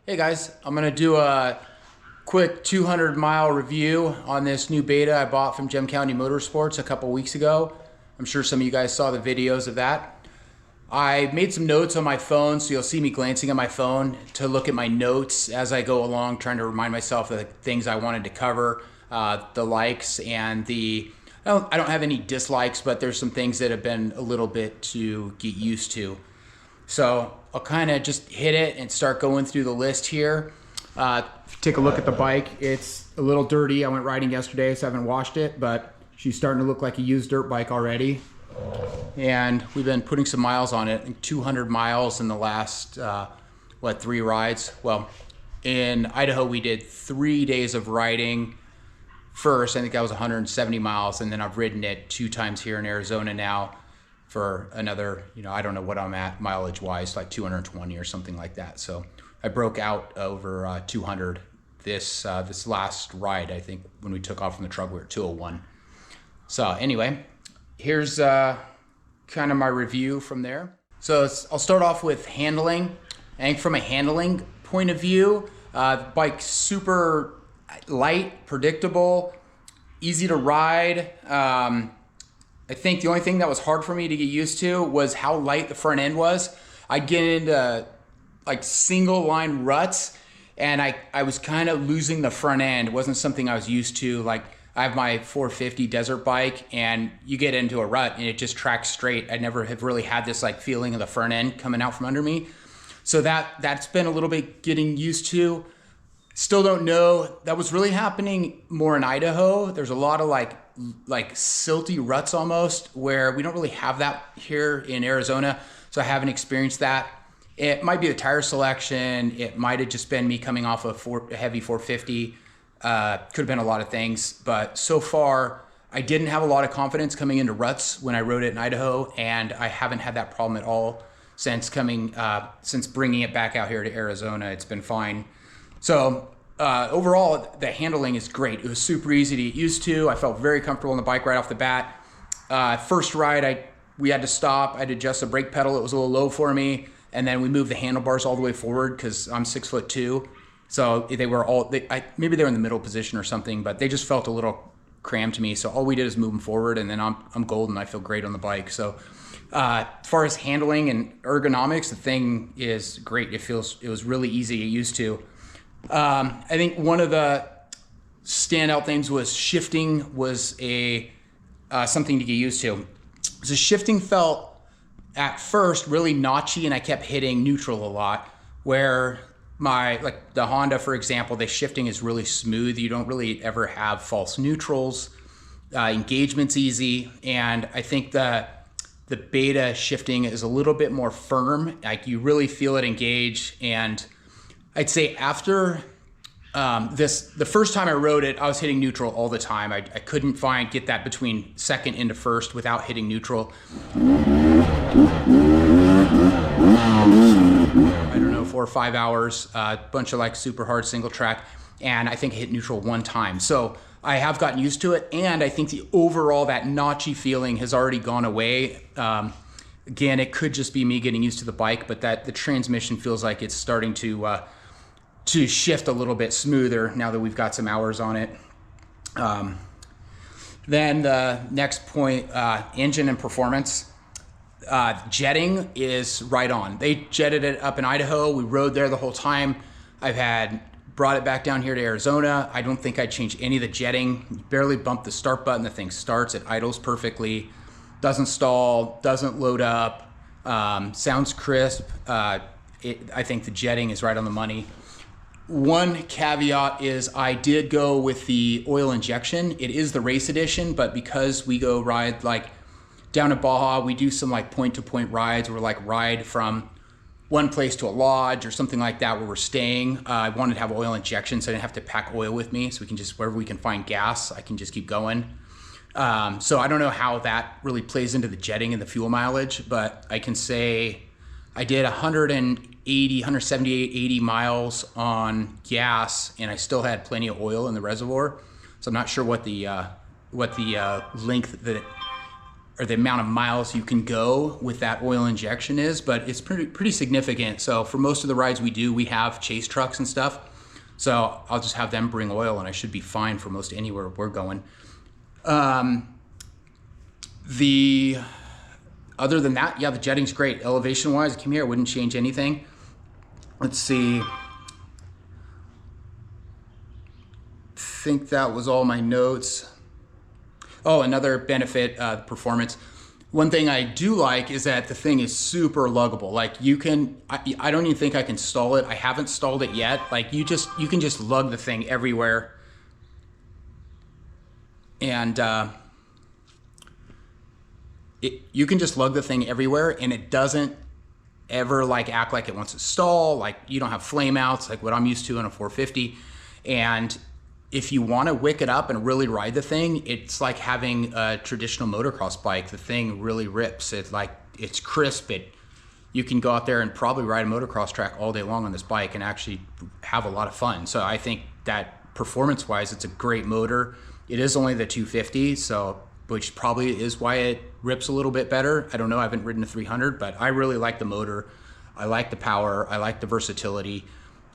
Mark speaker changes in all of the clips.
Speaker 1: Hey guys, I'm gonna do a quick 200-mile review on this new beta I bought from Gem County Motorsports a couple weeks ago. I'm sure some of you guys saw the videos of that. I made some notes on my phone, so you'll see me glancing at my phone to look at my notes as I go along, trying to remind myself of the things I wanted to cover, the likes and the... I don't have any dislikes, but there's some things that have been a little bit to get used to. So I'll kind of just hit it and start going through the list here. Take a look at the bike. It's a little dirty. I went riding yesterday, so I haven't washed it, but she's starting to look like a used dirt bike already. And we've been putting some miles on it, 200 miles in the last, 3 rides? Well, in Idaho, we did 3 days of riding. First, I think that was 170 miles, and then I've ridden it 2 times here in Arizona now for another, I don't know what I'm at mileage-wise, like 220 or something like that. So I broke out over 200 this last ride. I think when we took off from the truck, we were at 201. So anyway, here's kind of my review from there. So I'll start off with handling. I think from a handling point of view, the bike's super light, predictable, easy to ride. I think the only thing that was hard for me to get used to was how light the front end was. I'd get into like single line ruts and I was kind of losing the front end. It wasn't something I was used to. Like I have my 450 desert bike and you get into a rut and it just tracks straight. I never have really had this like feeling of the front end coming out from under me. So that's been a little bit getting used to. Still don't know. That was really happening more in Idaho. There's a lot of like silty ruts almost where we don't really have that here in Arizona. So I haven't experienced that. It might be the tire selection. It might have just been me coming off a heavy 450. Could have been a lot of things, but so far I didn't have a lot of confidence coming into ruts when I rode it in Idaho, and I haven't had that problem at all since bringing it back out here to Arizona. It's been fine. So overall, the handling is great. It was super easy to get used to. I felt very comfortable on the bike right off the bat. First ride, we had to stop. I had to adjust the brake pedal. It was a little low for me. And then we moved the handlebars all the way forward because I'm 6'2". So they were maybe they were in the middle position or something, but they just felt a little crammed to me. So all we did is move them forward, and then I'm golden. I feel great on the bike. So as far as handling and ergonomics, the thing is great. It was really easy to get used to. I think one of the standout things was shifting was something to get used to. So shifting felt at first really notchy, and I kept hitting neutral a lot, where the Honda, for example, the shifting is really smooth. You don't really ever have false neutrals. Engagement's easy, and I think the beta shifting is a little bit more firm. Like you really feel it engage, and I'd say after the first time I rode it, I was hitting neutral all the time. I couldn't get that between second into first without hitting neutral. I don't know, 4 or 5 hours, a bunch of like super hard single track, and I think I hit neutral 1 time. So I have gotten used to it, and I think the overall, that notchy feeling has already gone away. Again, it could just be me getting used to the bike, but the transmission feels like it's starting to shift a little bit smoother now that we've got some hours on it. Then the next point, engine and performance. Jetting is right on. They jetted it up in Idaho. We rode there the whole time. Brought it back down here to Arizona. I don't think I'd change any of the jetting. You barely bump the start button. The thing starts. It idles perfectly. Doesn't stall. Doesn't load up. Sounds crisp. I think the jetting is right on the money. One caveat is I did go with the oil injection. It is the race edition, but because we go ride like down at Baja, we do some like point-to-point rides where like ride from one place to a lodge or something like that where we're staying. I wanted to have oil injection so I didn't have to pack oil with me, so we can just, wherever we can find gas, I can just keep going. So I don't know how that really plays into the jetting and the fuel mileage, but I can say I did 178, 80 miles on gas, and I still had plenty of oil in the reservoir. So I'm not sure what the length that or the amount of miles you can go with that oil injection is, but it's pretty significant. So for most of the rides we do, we have chase trucks and stuff. So I'll just have them bring oil and I should be fine for most anywhere we're going. Other than that, yeah, the jetting's great. Elevation wise, I came here, I wouldn't change anything. Let's see. I think that was all my notes. Oh, another benefit, performance. One thing I do like is that the thing is super luggable. Like you can, I don't even think I can stall it. I haven't stalled it yet. Like you can just lug the thing everywhere. And you can just lug the thing everywhere and it doesn't ever like act like it wants to stall. Like you don't have flame outs like what I'm used to in a 450. And if you want to wick it up and really ride the thing, it's like having a traditional motocross bike. The thing really rips. It's crisp. You can go out there and probably ride a motocross track all day long on this bike and actually have a lot of fun. So I think that performance-wise, it's a great motor. It is only the 250, so which probably is why it rips a little bit better. I don't know. I haven't ridden a 300, but I really like the motor. I like the power. I like the versatility.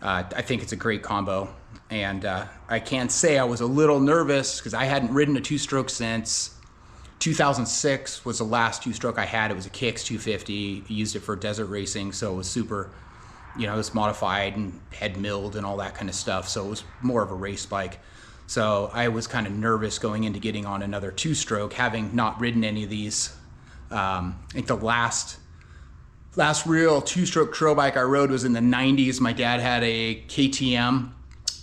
Speaker 1: I think it's a great combo. And I can say I was a little nervous because I hadn't ridden a two-stroke since 2006 was the last two-stroke I had. It was a Kicks 250. I used it for desert racing, so it was super, it was modified and head milled and all that kind of stuff. So it was more of a race bike. So I was kind of nervous going into getting on another two-stroke, having not ridden any of these. I think the last real two-stroke trail bike I rode was in the 90s. My dad had a KTM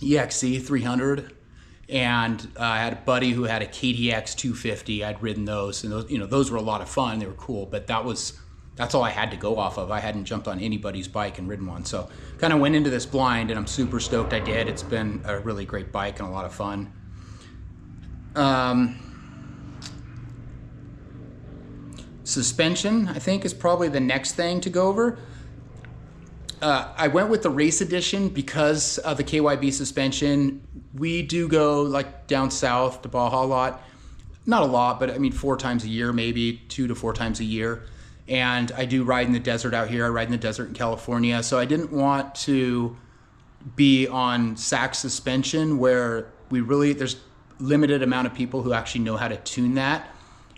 Speaker 1: EXC 300, and I had a buddy who had a KDX 250. I'd ridden those, and those were a lot of fun. They were cool, but that's all I had to go off of. I hadn't jumped on anybody's bike and ridden one, so kind of went into this blind, and I'm super stoked I did. It's been a really great bike and a lot of fun. Suspension, I think, is probably the next thing to go over. I went with the race edition because of the KYB suspension. We do go like down south to Baja a lot. Not a lot, but I mean 4 times a year, maybe 2 to 4 times a year. And I do ride in the desert out here. I ride in the desert in California. So I didn't want to be on sack suspension where there's limited amount of people who actually know how to tune that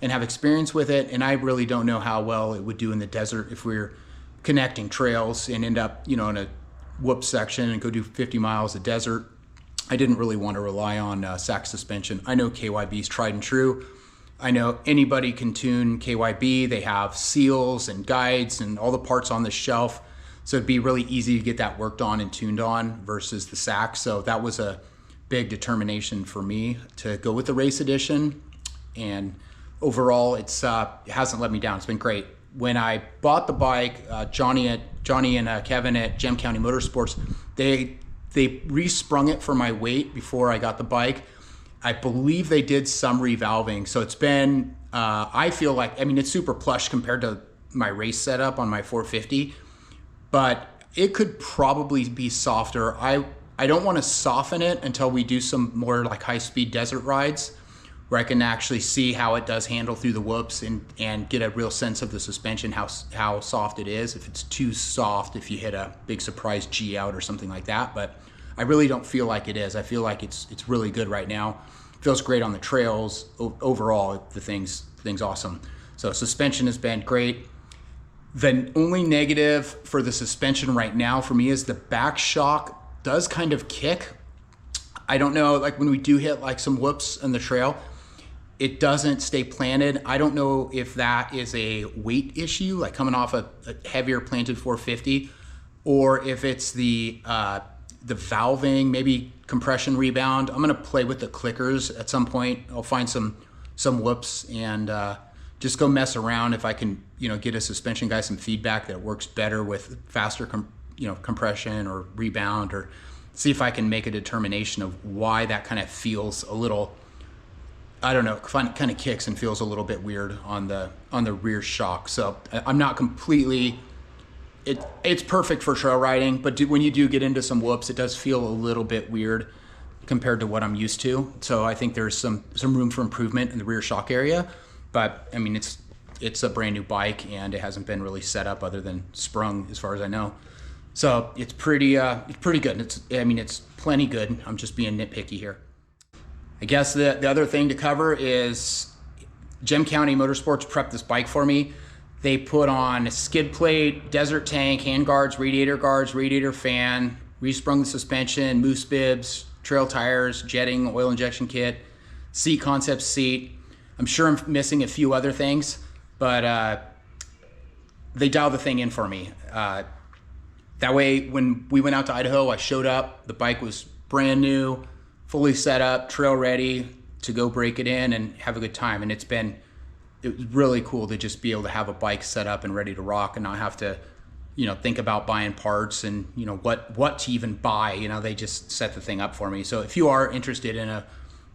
Speaker 1: and have experience with it. And I really don't know how well it would do in the desert if we're connecting trails and end up, in a whoop section and go do 50 miles of desert. I didn't really want to rely on sack suspension. I know KYB's tried and true. I know anybody can tune KYB. They have seals and guides and all the parts on the shelf. So it'd be really easy to get that worked on and tuned on versus the sack. So that was a big determination for me to go with the race edition. And overall, it hasn't let me down. It's been great. When I bought the bike, Johnny and Kevin at Gem County Motorsports, they resprung it for my weight before I got the bike. I believe they did some revalving. So it's been, I feel like, it's super plush compared to my race setup on my 450, but it could probably be softer. I don't want to soften it until we do some more like high-speed desert rides where I can actually see how it does handle through the whoops and get a real sense of the suspension, how soft it is. If it's too soft, if you hit a big surprise G out or something like that. But I really don't feel like it is. I feel like it's really good right now. It feels great on the trails. Overall, the thing's awesome. So suspension has been great. The only negative for the suspension right now for me is the back shock does kind of kick. I don't know, like when we do hit like some whoops on the trail, it doesn't stay planted. I don't know if that is a weight issue, like coming off a heavier planted 450, or if it's the valving, maybe compression rebound. I'm gonna play with the clickers at some point. I'll find some whoops and just go mess around if I can, get a suspension guy some feedback that it works better with faster compression or rebound, or see if I can make a determination of why that kind of feels a little, I don't know, kind of kicks and feels a little bit weird on the rear shock. So I'm not completely, it's perfect for trail riding, but when you do get into some whoops, it does feel a little bit weird compared to what I'm used to. So I think there's some room for improvement in the rear shock area, but it's it's a brand new bike and it hasn't been really set up other than sprung as far as I know. So it's pretty good. It's plenty good. I'm just being nitpicky here. I guess the other thing to cover is Gem County Motorsports prepped this bike for me. They put on a skid plate, desert tank, hand guards, radiator fan, resprung the suspension, moose bibs, trail tires, jetting, oil injection kit, seat concept seat. I'm sure I'm missing a few other things, but they dialed the thing in for me. That way, when we went out to Idaho, I showed up, the bike was brand new, fully set up, trail ready to go break it in and have a good time. And it was really cool to just be able to have a bike set up and ready to rock and not have to, think about buying parts and, what to even buy. They just set the thing up for me. So if you are interested in a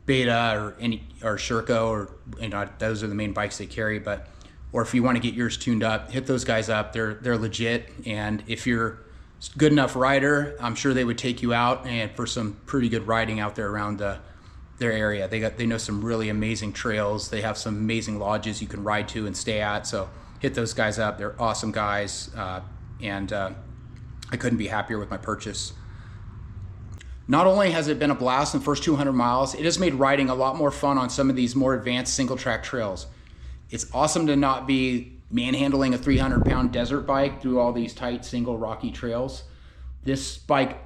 Speaker 1: Beta or Sherco, or, those are the main bikes they carry, or if you want to get yours tuned up, hit those guys up. They're legit. And if you're a good enough rider, I'm sure they would take you out and for some pretty good riding out there around their area. They know some really amazing trails. They have some amazing lodges you can ride to and stay at. So hit those guys up. They're awesome guys. And I couldn't be happier with my purchase. Not only has it been a blast in the first 200 miles, it has made riding a lot more fun on some of these more advanced single track trails. It's awesome to not be manhandling a 300-pound desert bike through all these tight single rocky trails. This bike,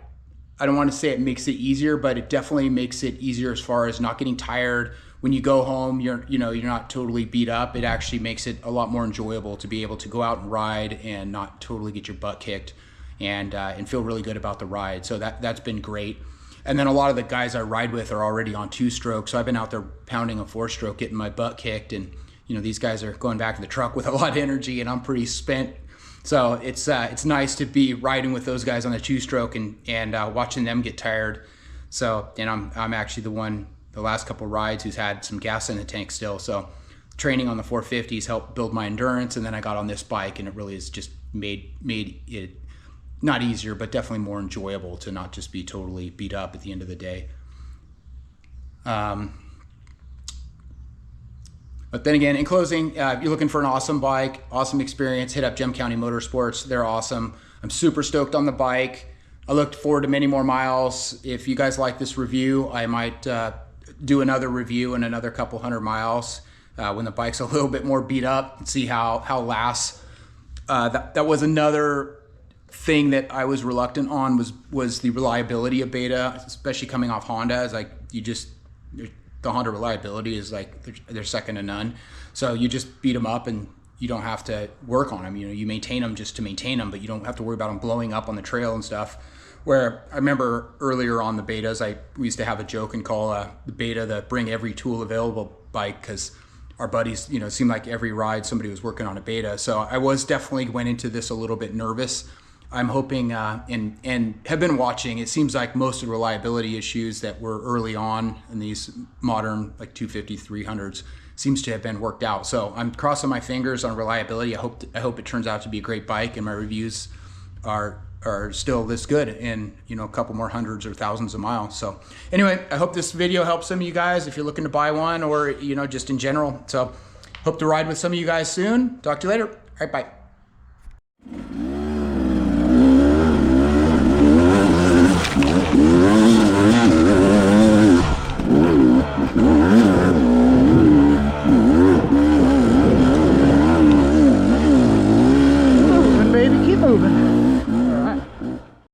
Speaker 1: I don't want to say it makes it easier, but it definitely makes it easier as far as not getting tired. When you go home, you're not totally beat up. It actually makes it a lot more enjoyable to be able to go out and ride and not totally get your butt kicked and feel really good about the ride. So that's been great. And then a lot of the guys I ride with are already on 2-stroke. So I've been out there pounding a 4-stroke, getting my butt kicked, and these guys are going back in the truck with a lot of energy, and I'm pretty spent. So it's nice to be riding with those guys on the 2-stroke and watching them get tired. So, and I'm actually the last couple rides who's had some gas in the tank still. So training on the 450s helped build my endurance, and then I got on this bike, and it really has just made it not easier, but definitely more enjoyable to not just be totally beat up at the end of the day. But then again, in closing, if you're looking for an awesome bike, awesome experience, hit up Gem County Motorsports. They're awesome. I'm super stoked on the bike. I look forward to many more miles. If you guys like this review, I might do another review in another couple 100 miles when the bike's a little bit more beat up and see how it lasts. That was another thing that I was reluctant on was the reliability of Beta, especially coming off Honda. It's like the Honda reliability is like they're second to none. So you just beat them up and you don't have to work on them. You maintain them just to maintain them, but you don't have to worry about them blowing up on the trail and stuff. Where I remember earlier on the Betas, we used to have a joke and call the Beta the bring every tool available bike, because our buddies, it seemed like every ride somebody was working on a Beta. So I was definitely went into this a little bit nervous. I'm hoping and have been watching. It seems like most of the reliability issues that were early on in these modern like 250 300s seems to have been worked out. So I'm crossing my fingers on reliability. I hope it turns out to be a great bike, and my reviews are still this good in a couple more hundreds or thousands of miles. So anyway, I hope this video helps some of you guys if you're looking to buy one, or just in general. So hope to ride with some of you guys soon. Talk to you later. All right, bye.
Speaker 2: Keep moving, baby, keep moving.